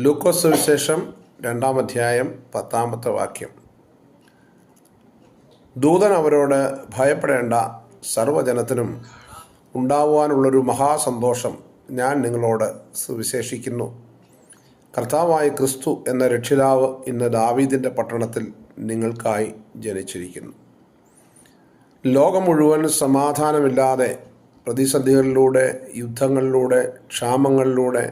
ലൂക്കോസ് സുവിശേഷം 2-ാം അധ്യായം 10-ാമത്തെ വാക്യം. ദൂതൻ അവരോട്, ഭയപ്പെടേണ്ട, സർവ്വജനത്തിനും ഉണ്ടാകുവാനുള്ളൊരു മഹാസന്തോഷം ഞാൻ നിങ്ങളോട് സുവിശേഷിക്കുന്നു. കർത്താവായ ക്രിസ്തു എന്ന രക്ഷിതാവ് ഇന്ന് ദാവീദിൻ്റെ പട്ടണത്തിൽ നിങ്ങൾക്കായി ജനിച്ചിരിക്കുന്നു. ലോകം മുഴുവൻ സമാധാനമില്ലാതെ പ്രതിസന്ധികളിലൂടെ, യുദ്ധങ്ങളിലൂടെ, ക്ഷാമങ്ങളിലൂടെ,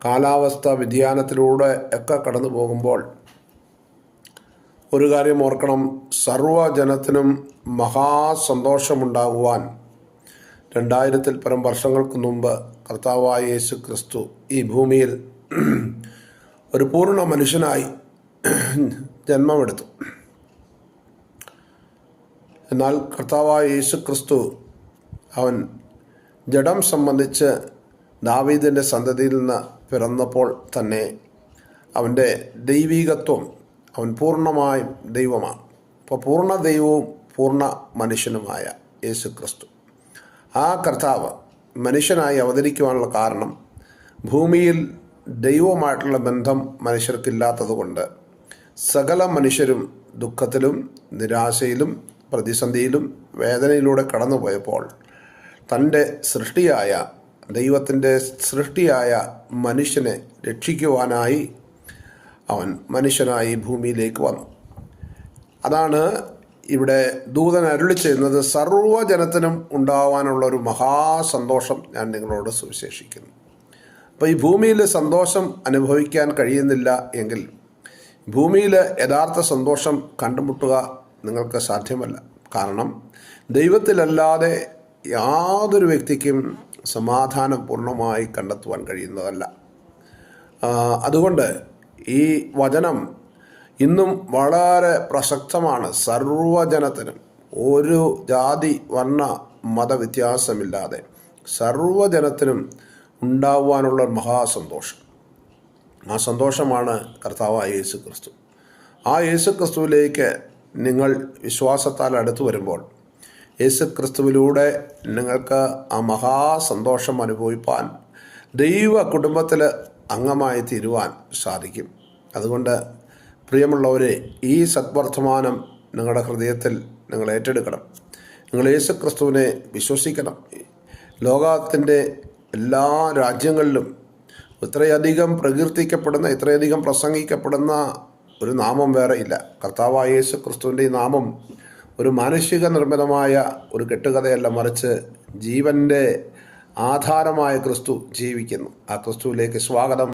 കാലാവസ്ഥ വ്യതിയാനത്തിലൂടെ ഒക്കെ കടന്നു പോകുമ്പോൾ ഒരു കാര്യം ഓർക്കണം, സർവ്വജനത്തിനും മഹാസന്തോഷമുണ്ടാകുവാൻ 2000-ൽ പരം വർഷങ്ങൾക്ക് മുമ്പ് കർത്താവായ യേശു ക്രിസ്തു ഈ ഭൂമിയിൽ ഒരു പൂർണ്ണ മനുഷ്യനായി ജന്മമെടുത്തു. എന്നാൽ കർത്താവായ യേശു ക്രിസ്തു അവൻ ജഡം സംബന്ധിച്ച് ദാവീദിൻ്റെ സന്തതിയിൽ നിന്ന് പിറന്നപ്പോൾ തന്നെ അവൻ്റെ ദൈവികത്വം, അവൻ പൂർണ്ണമായും ദൈവമാണ്. അപ്പോൾ പൂർണ്ണ ദൈവവും പൂർണ്ണ മനുഷ്യനുമായ യേശു ക്രിസ്തു, ആ കർത്താവ് മനുഷ്യനായി അവതരിക്കുവാനുള്ള കാരണം ഭൂമിയിൽ ദൈവവുമായിട്ടുള്ള ബന്ധം മനുഷ്യർക്കില്ലാത്തതുകൊണ്ട് സകല മനുഷ്യരും ദുഃഖത്തിലും നിരാശയിലും പ്രതിസന്ധിയിലും വേദനയിലൂടെ കടന്നുപോയപ്പോൾ തൻ്റെ സൃഷ്ടിയായ ദൈവത്തിൻ്റെ സൃഷ്ടിയായ മനുഷ്യനെ രക്ഷിക്കുവാനായി അവൻ മനുഷ്യനായി ഭൂമിയിലേക്ക് വന്നു. അതാണ് ഇവിടെ ദൂതൻ അരുളി ചെയ്യുന്നത്, സർവ്വജനത്തിനും ഉണ്ടാവാനുള്ള ഒരു മഹാസന്തോഷം ഞാൻ നിങ്ങളോട് സുവിശേഷിക്കുന്നു. അപ്പോൾ ഈ ഭൂമിയിൽ സന്തോഷം അനുഭവിക്കാൻ കഴിയുന്നില്ല എങ്കിൽ ഭൂമിയിൽ യഥാർത്ഥ സന്തോഷം കണ്ടുമുട്ടുക നിങ്ങൾക്ക് സാധ്യമല്ല. കാരണം ദൈവത്തിലല്ലാതെ യാതൊരു വ്യക്തിക്കും സമാധാനം പൂർണ്ണമായി കണ്ടെത്തുവാൻ കഴിയുന്നതല്ല. അതുകൊണ്ട് ഈ വചനം ഇന്നും വളരെ പ്രസക്തമാണ്. സർവ്വജനത്തിനും, ഒരു ജാതി വർണ്ണ മതവ്യത്യാസമില്ലാതെ സർവ്വജനത്തിനും ഉണ്ടാകുവാനുള്ള മഹാസന്തോഷം. ആ സന്തോഷമാണ് കർത്താവായ യേശു ക്രിസ്തു. ആ യേശു ക്രിസ്തുവിലേക്ക് നിങ്ങൾ വിശ്വാസത്താൽ അടുത്തു വരുമ്പോൾ യേശു ക്രിസ്തുവിലൂടെ നിങ്ങൾക്ക് ആ മഹാസന്തോഷം അനുഭവിപ്പാൻ, ദൈവ കുടുംബത്തിൽ അംഗമായി തീരുവാൻ സാധിക്കും. അതുകൊണ്ട് പ്രിയമുള്ളവരെ, ഈ സദ്വർത്തമാനം നിങ്ങളുടെ ഹൃദയത്തിൽ നിങ്ങൾ ഏറ്റെടുക്കണം. നിങ്ങൾ യേശു ക്രിസ്തുവിനെ വിശ്വസിക്കണം. ലോകത്തിൻ്റെ എല്ലാ രാജ്യങ്ങളിലും ഇത്രയധികം പ്രകീർത്തിക്കപ്പെടുന്ന, ഇത്രയധികം പ്രസംഗിക്കപ്പെടുന്ന ഒരു നാമം വേറെയില്ല. കർത്താവായ യേശു ക്രിസ്തുവിൻ്റെ ഈ നാമം ഒരു മാനുഷിക നിർമ്മിതമായ ഒരു കെട്ടുകഥയല്ല, മറിച്ച് ജീവൻ്റെ ആധാരമായ ക്രിസ്തു ജീവിക്കുന്നു. ആ ക്രിസ്തുവിലേക്ക് സ്വാഗതം.